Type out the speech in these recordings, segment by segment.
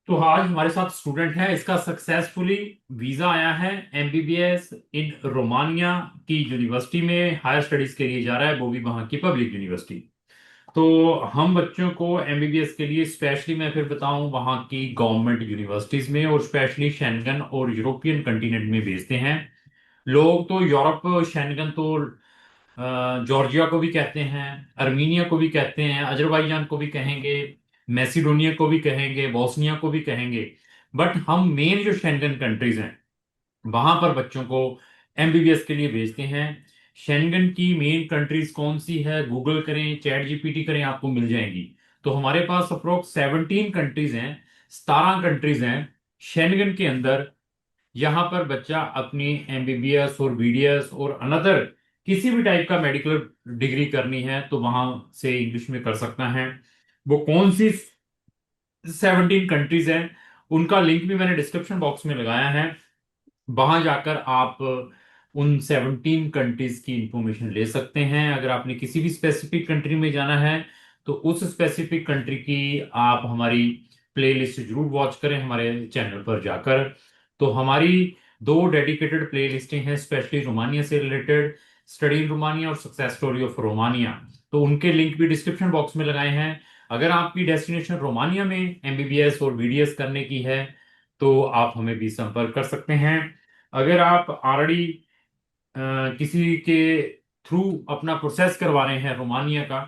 तो आज हमारे साथ स्टूडेंट है, इसका सक्सेसफुली वीजा आया है। एमबीबीएस इन रोमानिया की यूनिवर्सिटी में हायर स्टडीज के लिए जा रहा है, वो भी वहाँ की पब्लिक यूनिवर्सिटी। तो हम बच्चों को एमबीबीएस के लिए स्पेशली मैं फिर बताऊं वहाँ की गवर्नमेंट यूनिवर्सिटीज में और स्पेशली शेंगन और यूरोपियन कंटिनेंट में भेजते हैं। लोग तो यूरोप शेंगन तो जॉर्जिया को भी कहते हैं, अर्मीनिया को भी कहते हैं, अजरबैजान को भी कहेंगे, मैसिडोनिया को भी कहेंगे, बोस्निया को भी कहेंगे। बट हम मेन जो शेंगन कंट्रीज हैं वहां पर बच्चों को एमबीबीएस के लिए भेजते हैं। शेंगन की मेन कंट्रीज कौन सी है, गूगल करें, चैट जीपीटी करें, आपको मिल जाएंगी। तो हमारे पास अप्रोक्स 17 कंट्रीज हैं, 17 कंट्रीज हैं शेंगन के अंदर। यहाँ पर बच्चा अपनी एमबीबीएस और बीडीएस और अनदर किसी भी टाइप का मेडिकल डिग्री करनी है तो वहां से इंग्लिश में कर सकता है। वो कौन सी 17 कंट्रीज हैं उनका लिंक भी मैंने डिस्क्रिप्शन बॉक्स में लगाया है। वहां जाकर आप उन 17 कंट्रीज की इंफॉर्मेशन ले सकते हैं। अगर आपने किसी भी स्पेसिफिक कंट्री में जाना है तो उस स्पेसिफिक कंट्री की आप हमारी प्लेलिस्ट जरूर वॉच करें हमारे चैनल पर जाकर। तो हमारी दो डेडिकेटेड प्लेलिस्टें हैं स्पेशली रोमानिया से रिलेटेड, स्टडी इन रोमानिया और सक्सेस स्टोरी ऑफ रोमानिया। तो उनके लिंक भी डिस्क्रिप्शन बॉक्स में लगाए हैं। अगर आपकी डेस्टिनेशन रोमानिया में एमबीबीएस और बीडीएस करने की है तो आप हमें भी संपर्क कर सकते हैं। अगर आप ऑलरेडी किसी के थ्रू अपना प्रोसेस करवा रहे हैं रोमानिया का,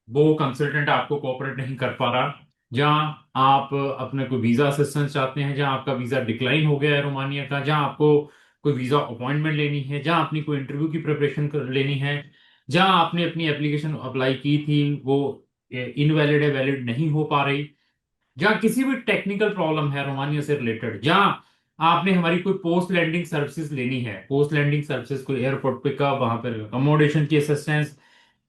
वो कंसल्टेंट आपको कोऑपरेट नहीं कर पा रहा, जहां आप अपने कोई वीजा असिस्टेंस चाहते हैं, जहां आपका वीजा डिक्लाइन हो गया है रोमानिया का, जहां आपको कोई वीजा अपॉइंटमेंट लेनी है, जहां अपनी कोई इंटरव्यू की प्रिपरेशन लेनी है, जहां आपने अपनी एप्लीकेशन अप्लाई की थी वो इनवैलिड है, वैलिड नहीं हो पा रही, जहाँ किसी भी टेक्निकल प्रॉब्लम है रोमानिया से रिलेटेड, जहाँ आपने हमारी कोई पोस्ट लैंडिंग सर्विसेज लेनी है, पोस्ट लैंडिंग सर्विसेज कोई एयरपोर्ट पिकअप, वहां पर अकोमोडेशन की असिस्टेंस,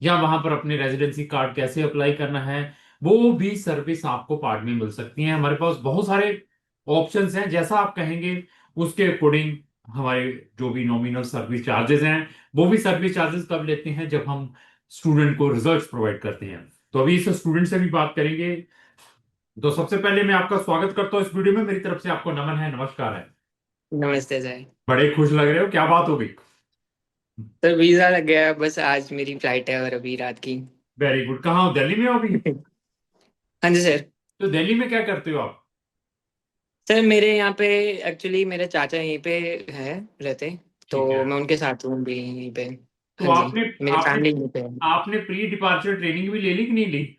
या वहां पर अपने रेजिडेंसी कार्ड कैसे अप्लाई करना है, वो भी सर्विस आपको पार्ट में मिल सकती है। हमारे पास बहुत सारे ऑप्शंस हैं, जैसा आप कहेंगे उसके अकॉर्डिंग हमारे जो भी नॉमिनल सर्विस चार्जेस हैं, वो भी सर्विस चार्जेस कब लेते हैं जब हम स्टूडेंट को रिजल्ट प्रोवाइड करते हैं। तो अभी इस स्टूडेंट से भी बात करेंगे। तो सबसे पहले मैं आपका स्वागत करता हूँ इस वीडियो में, मेरी तरफ से आपको नमन है, नमस्कार है। नमस्ते सर। बड़े खुश लग रहे हो, क्या बात हो गई? सर वीजा लग गया, बस आज मेरी फ्लाइट है और अभी रात की। Very good. कहाँ हो, दिल्ली में हो अभी? हाँ जी सर। तो दिल्ली में क्या करते हो आप? सर मेरे यहाँ पे एक्चुअली मेरे चाचा यहीं पे है रहते, ठीक तो है। मैं उनके साथ हूँ भी यहीं पे। तो हाँ जी। आपने मेरी आपने फैमिली यहीं पे है। आपने प्री डिपार्चर ट्रेनिंग भी ले ली कि नहीं ली?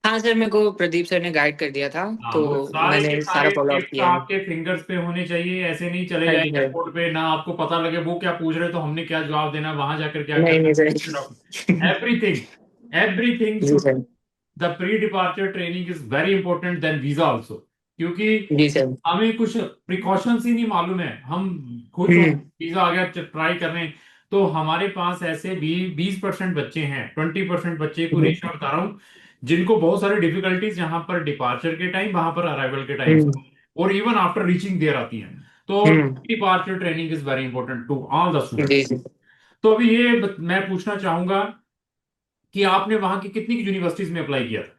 हाँ सर, मेरे को प्रदीप सर ने गाइड कर दिया था, हाँ, तो वो सारे के मैंने सारा सारे फॉलो अप टिप्स किया है। आपके फिंगर्स पे होने चाहिए। ऐसे नहीं चले हाँ जाए जी सर। एयरपोर्ट पे, ना आपको पता लगे वो क्या पूछ रहे तो हमने क्या जवाब देना, वहां जाकर क्या नहीं नहीं करना। सर। एवरीथिंग, एवरीथिंग जी should, sir. The pre departure training is very important then visa also. क्योंकि जी सर। हमें कुछ प्रिकॉशंस ही नहीं मालूम है, हम खुश हो हम्म वीजा आ गया ट्राई करने। तो हमारे पास ऐसे भी 20% बच्चे हैं, 20% बच्चे को हम्म रेशियो बता रहा हूँ, जिनको बहुत सारी डिफिकल्टीज यहाँ पर डिपार्चर के टाइम, वहां पर अराइवल के टाइम हम्म और इवन आफ्टर रीचिंग देयर आती हैं। तो hmm, departure training is very important to all the जी स्टूडेंट्स। जी। तो अभी ये मैं पूछना चाहूंगा कि आपने वहां की कितनी यूनिवर्सिटीज में अप्लाई किया था?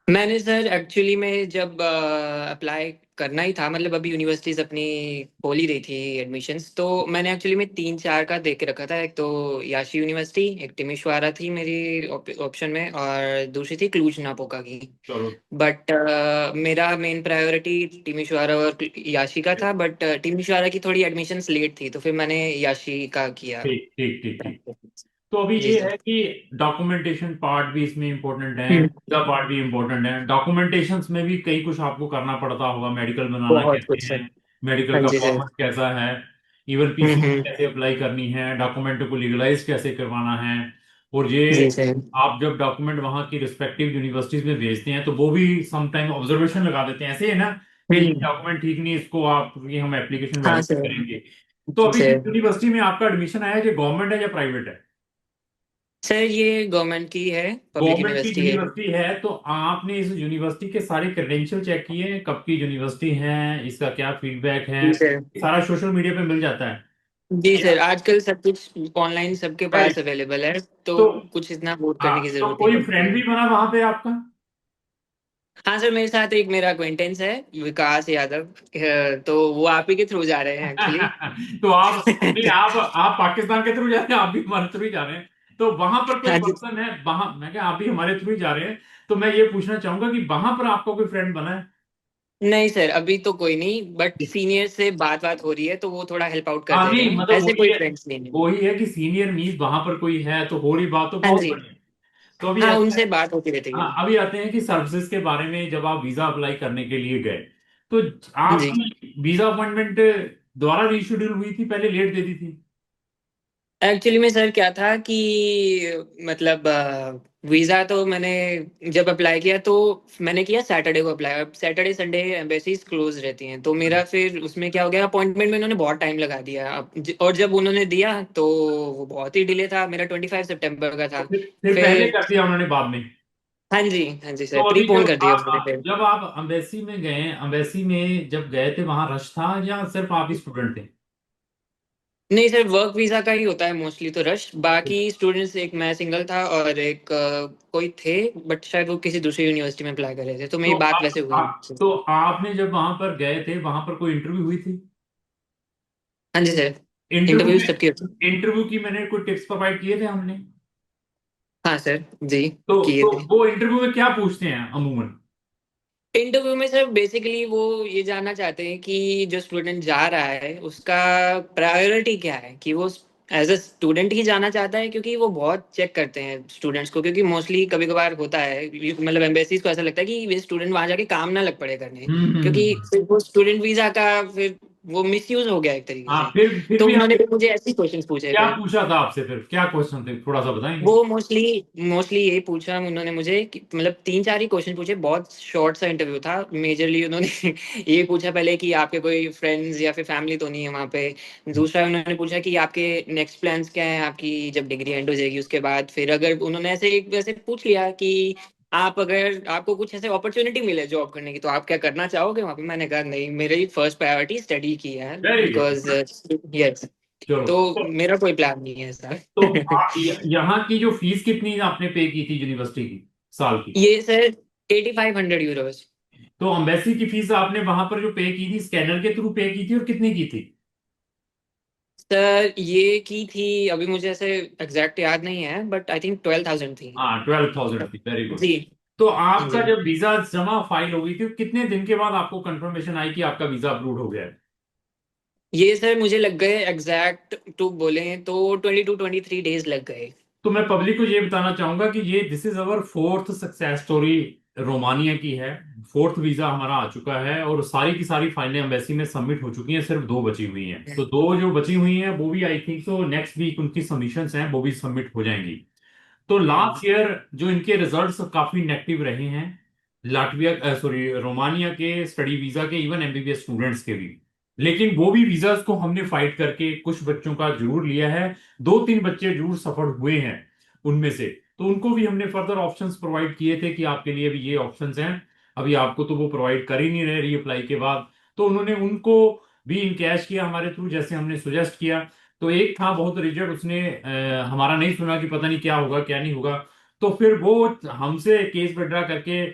मैंने सर एक्चुअली में जब अप्लाई करना ही था, मतलब अभी यूनिवर्सिटीज अपनी खोल ही रही थी एडमिशन्स, तो मैंने एक्चुअली में तीन चार का देख के रखा था। एक तो याशी यूनिवर्सिटी, एक टिमिशवारा थी मेरी ऑप्शन में, और दूसरी थी क्लूज नापोका की। चलो। बट मेरा मेन प्रायोरिटी टिमिशवारा और याशी का था, बट टिमिशवारा की थोड़ी एडमिशन्स लेट थी, तो फिर मैंने याशी का किया। ठीक ठीक ठीक ठीक। तो अभी जी ये सर। है कि डॉक्यूमेंटेशन पार्ट भी इसमें इम्पोर्टेंट है, हम्म, वीजा पार्ट भी इम्पोर्टेंट है। डॉक्यूमेंटेशन में भी कई कुछ आपको करना पड़ता होगा, मेडिकल बनाना बहुत कैसे कुछ है, सर। मेडिकल हाँ का जी सर। फॉर्मेट कैसा है, इवन पीसी हम्म। कैसे अप्लाई करनी है, डॉक्यूमेंट को लीगलाइज कैसे करवाना है। और ये जी सर। आप जब डॉक्यूमेंट वहाँ की रिस्पेक्टिव यूनिवर्सिटीज में भेजते हैं तो वो भी सम टाइम ऑब्जर्वेशन लगा देते हैं, ऐसे है ना कि ये हम्म। डॉक्यूमेंट ठीक नहीं, इसको आप ये हम एप्लीकेशन हाँ वैलिड सर। करेंगे। तो जी अभी जिस सर। यूनिवर्सिटी में आपका एडमिशन आया है, ये गवर्नमेंट है या प्राइवेट है? सर ये गवर्नमेंट की है, पब्लिक गवर्नमेंट की यूनिवर्सिटी है। यूनिवर्सिटी है तो आपने इस यूनिवर्सिटी के सारे क्रेडेंशियल चेक किए हैं, कब की यूनिवर्सिटी है, इसका क्या फीडबैक है? जी सर। सारा सोशल मीडिया पे मिल जाता है। जी सर, आजकल सब कुछ ऑनलाइन सबके राइट। पास अवेलेबल है, तो तो कुछ इतना वोट हाँ, करने की तो जरूरत नहीं कोई फ्रेंड पड़ती। भी बना वहां पे आपका? हाँ सर, मेरे साथ एक मेरा अक्वेंटेंस है, विकास यादव। तो वो आप ही के थ्रू जा रहे हैं एक्चुअली। तो आप नहीं, आप पाकिस्तान के थ्रू जा रहे हैं, आप भी हमारे थ्रू ही जा रहे हैं। तो वहां पर कोई हाँ जी। पर्सन है वहां, मैं क्या आप भी हमारे थ्रू ही जा रहे हैं। तो मैं ये पूछना चाहूंगा कि वहां पर आपका कोई फ्रेंड बना है? नहीं सर, अभी तो कोई नहीं, बट सीनियर से बात बात हो रही है तो वो थोड़ा हेल्प आउट कर हाँ दे रहे नहीं, हैं, मतलब ऐसे कोई फ्रेंड्स नहीं है। वही है कि सीनियर मीत वहां पर कोई है तो हो रही बात तो हाँ बहुत जी। बढ़िया। तो अभी हाँ, ऐसा है। उनसे बात होती रहती है। हाँ, अभी आते हैं कि सर्विसेज के बारे में। जब आप वीजा अप्लाई करने के लिए गए तो हाँ जी। आपकी वीजा अपॉइंटमेंट दोबारा रीशेड्यूल हुई थी, पहले लेट दे दी थी? एक्चुअली में सर क्या था कि मतलब वीज़ा तो मैंने जब अप्लाई किया तो मैंने किया सैटरडे को अप्लाई। अब सैटरडे संडे एम्बेसीज क्लोज रहती हैं, तो मेरा फिर उसमें क्या हो गया, अपॉइंटमेंट में उन्होंने बहुत टाइम लगा दिया। और जब उन्होंने दिया तो वो बहुत ही डिले था, मेरा 25 सितंबर का तो था। फिर पहले फिर कर दिया उन्होंने बाद में? हाँ जी, हाँ जी तो सर, अभी प्रीपोन कर दिया उन्होंने फिर। जब आप अम्बेसी में गए, अम्बेसी में जब गए थे वहां रश था या सिर्फ आप ही स्टूडेंट थे? नहीं सर, वर्क वीजा का ही होता है मोस्टली तो रश। बाकी स्टूडेंट्स, एक मैं सिंगल था और एक कोई थे, बट शायद वो किसी दूसरी यूनिवर्सिटी में अप्लाई कर रहे थे, तो तो मेरी बात वैसे हुई नहीं। तो आपने जब वहां पर गए थे वहां पर कोई इंटरव्यू हुई थी? हाँ जी सर, इंटरव्यू इंटरव्यूज सबकी होती है। में इंटरव्यू की मैंने कोई टिप्स प्रोवाइड किए थे हमने? हाँ सर जी, किए तो थे। वो इंटरव्यू में क्या पूछते हैं अमूमन? इंटरव्यू में सर बेसिकली वो ये जानना चाहते हैं कि जो स्टूडेंट जा रहा है उसका प्रायोरिटी क्या है, कि वो एज अ स्टूडेंट ही जाना चाहता है, क्योंकि वो बहुत चेक करते हैं स्टूडेंट्स को, क्योंकि मोस्टली कभी कभार होता है मतलब एम्बेसीज को ऐसा लगता है कि वे स्टूडेंट वहां जाके काम ना लग पड़े करने, क्योंकि हम्म। फिर वो स्टूडेंट वीजा का फिर वो मिसयूज हो गया एक तरीके हाँ, से। फिर तो भी उन्होंने आपने फिर मुझे ऐसे क्वेश्चंस पूछे क्या फिर। पूछा था आपसे? फिर क्या क्वेश्चन थे, थोड़ा सा बताएंगे? वो मोस्टली मोस्टली यही पूछा उन्होंने मुझे कि मतलब तीन चार ही क्वेश्चन पूछे, बहुत शॉर्ट सा इंटरव्यू था। मेजरली उन्होंने ये पूछा पहले कि आपके कोई फ्रेंड्स या फिर फैमिली तो नहीं है वहाँ पे। दूसरा उन्होंने पूछा कि आपके नेक्स्ट प्लान्स क्या हैं, आपकी जब डिग्री एंड हो जाएगी उसके बाद। फिर अगर उन्होंने ऐसे एक वैसे पूछ लिया कि आप अगर आपको कुछ ऐसे अपॉर्चुनिटी मिले जॉब करने की तो आप क्या करना चाहोगे वहाँ पे। मैंने कहा नहीं, मेरी फर्स्ट प्रायोरिटी स्टडी की है, वेरी बिकॉज गुड। यस। चलो तो मेरा कोई प्लान नहीं है ऐसा। यहाँ की जो फीस कितनी आपने पे की थी यूनिवर्सिटी की, साल की? ये सर 8500 यूरोज। तो अम्बेसी की फीस आपने वहां पर जो पे की थी, स्कैनर के थ्रू पे की थी और कितनी की थी? सर ये की थी, अभी मुझे ऐसे एग्जैक्ट याद नहीं है, बट आई थिंक 12,000 थी। हाँ, 12,000 थी, वेरी गुड। जी। तो हाँ आपका जी। जब वीजा जमा फाइल हो गई थी, कितने दिन के बाद आपको कंफर्मेशन आई कि आपका वीजा अप्रूव हो गया है? ये सर मुझे लग गए, एग्जैक्ट टू बोले तो 22-23 डेज लग गए। तो मैं पब्लिक को ये बताना चाहूंगा कि ये this is our fourth success story Romania की है। फोर्थ वीजा हमारा आ चुका है और सारी की सारी फाइलें एम्बेसी में सबमिट हो चुकी हैं, सिर्फ दो बची हुई हैं। तो दो जो बची हुई हैं वो भी I think so next week उनकी सबमिशंस हैं, वो भी सबमिट हो जाएंगी। तो हम्म। लास्ट ईयर जो इनके रिजल्ट्स काफी नेगेटिव रहे हैं, लाटविया सॉरी रोमानिया के स्टडी वीजा के, इवन एमबीबीएस स्टूडेंट्स के भी। लेकिन वो भी वीजास को हमने फाइट करके कुछ बच्चों का जरूर लिया है। दो तीन बच्चे जरूर सफल हुए हैं उनमें से। तो उनको भी हमने फर्दर ऑप्शंस प्रोवाइड किए थे कि आपके लिए भी ये ऑप्शंस हैं। अभी आपको तो वो प्रोवाइड कर ही नहीं रहे रीअप्लाई के बाद। तो उन्होंने उनको भी इनकैश किया हमारे थ्रू, जैसे हमने सुजेस्ट किया। तो एक था बहुत रिजल्ट, उसने हमारा नहीं सुना कि पता नहीं क्या होगा क्या नहीं होगा। तो फिर वो हमसे केस विड्रा करके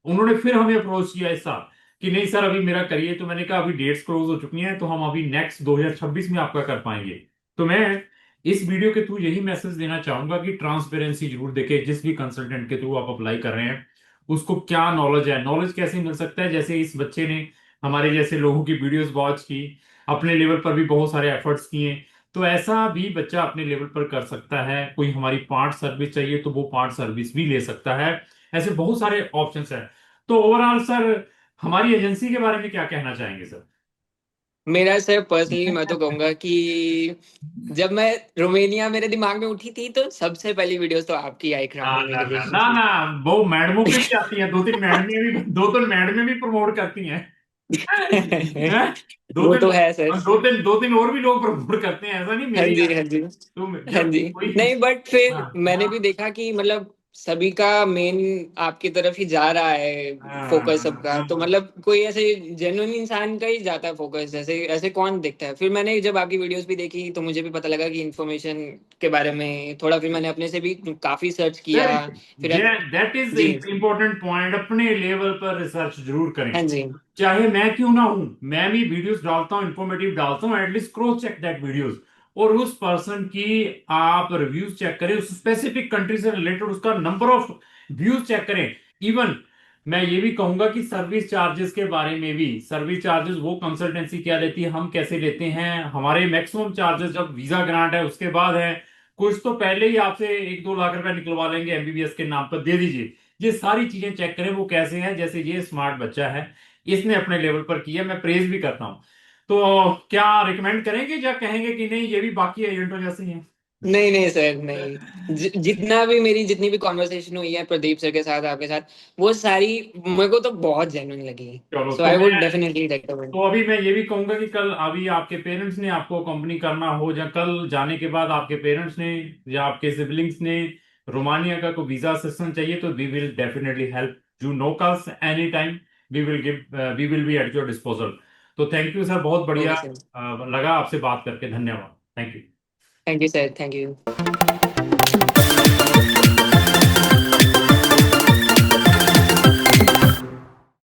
उन्होंने फिर हमें अप्रोच किया इस साल कि नहीं सर अभी मेरा करिए। तो मैंने कहा अभी डेट्स क्लोज हो चुकी हैं, तो हम अभी नेक्स्ट 2026 में आपका कर पाएंगे। तो मैं इस वीडियो के थ्रू यही मैसेज देना चाहूंगा कि ट्रांसपेरेंसी जरूर देखें, जिस भी कंसल्टेंट के थ्रू आप अप्लाई कर रहे हैं उसको क्या नॉलेज है। नॉलेज कैसे मिल सकता है, जैसे इस बच्चे ने हमारे जैसे लोगों की वीडियोस वॉच की, अपने लेवल पर भी बहुत सारे एफर्ट्स किए। तो ऐसा भी बच्चा अपने लेवल पर कर सकता है। कोई हमारी पार्ट सर्विस चाहिए तो वो पार्ट सर्विस भी ले सकता है। ऐसे बहुत सारे ऑप्शंस हैं। तो ओवरऑल सर, हमारी एजेंसी के बारे में क्या कहना चाहेंगे सर? मेरा सर पर्सनली मैं तो कहूंगा कि जब मैं रोमेनिया मेरे दिमाग में उठी थी तो सबसे पहली वीडियोस तो आपकी आई ना क्राउन होने ना के ना ना लिए। ना, वो मैडमों पे भी आती हैं, दो तीन मैडमें भी प्रमोट करती हैं। हैं? दो वो तीन तो है सर। दो तीन और भी लोग प्रमोट करते हैं, ऐसा नहीं हाँ मेरी जी, यार। हाँ जी। तुम हाँ जब जी। कोई नहीं, बट फिर हाँ मैंने हाँ भी देखा कि मतलब सभी का मेन आपकी तरफ ही जा रहा है फोकस सबका, तो हाँ। मतलब कोई ऐसे जेन्युइन इंसान का ही जाता है फोकस, ऐसे ऐसे कौन देखता है। फिर मैंने जब आपकी वीडियोस भी देखी तो मुझे भी पता लगा कि इन्फॉर्मेशन के बारे में थोड़ा, फिर मैंने अपने से भी काफी सर्च किया। वेरी फिर दैट इज जी। इंपॉर्टेंट पॉइंट, अपने लेवल पर रिसर्च जरूर करें। हाँ जी। चाहे मैं क्यों ना हूं, मैं भी वीडियोस डालता हूं, इंफॉर्मेटिव डालता हूं, at least cross check that videos. और उस पर्सन की आप रिव्यूज चेक करें, उस स्पेसिफिक कंट्री से रिलेटेड उसका नंबर ऑफ व्यूज चेक करें। इवन मैं ये भी कहूंगा कि सर्विस चार्जेस के बारे में भी, सर्विस चार्जेस वो कंसल्टेंसी क्या लेती है, हम कैसे लेते हैं, हमारे मैक्सिमम चार्जेस जब वीजा ग्रांट है उसके बाद है, कुछ तो पहले ही आपसे 1-2 लाख रुपए निकलवा लेंगे एमबीबीएस के नाम पर, दे दीजिए। ये सारी चीजें चेक करें वो कैसे है। जैसे ये स्मार्ट बच्चा है, इसने अपने लेवल पर किया, मैं प्रेज भी करता हूँ। तो क्या रिकमेंड करेंगे या कहेंगे कि नहीं ये भी बाकी एजेंटों जैसे ही हैं? नहीं नहीं सर, नहीं। जितना भी मेरी जितनी भी कॉन्वर्सेशन हुई है प्रदीप सर के साथ, आपके साथ, वो सारी मेरे को तो बहुत जेन्युइन लगी। चलो सो तो आई मैं, वुड डेफिनेटली रेकमेंड। तो अभी मैं ये भी कहूंगा कि कल अभी आपके पेरेंट्स ने आपको कंपनी करना हो, या कल जाने के बाद आपके पेरेंट्स ने या आपके सिबलिंग्स ने रोमानिया का कोई वीजा असिस्टेंस चाहिए, तो we will definitely help you, no calls any time, we will be at your disposal. तो थैंक यू सर, बहुत बढ़िया ओके सर। लगा आपसे बात करके, धन्यवाद, thank you. Thank you sir, thank you.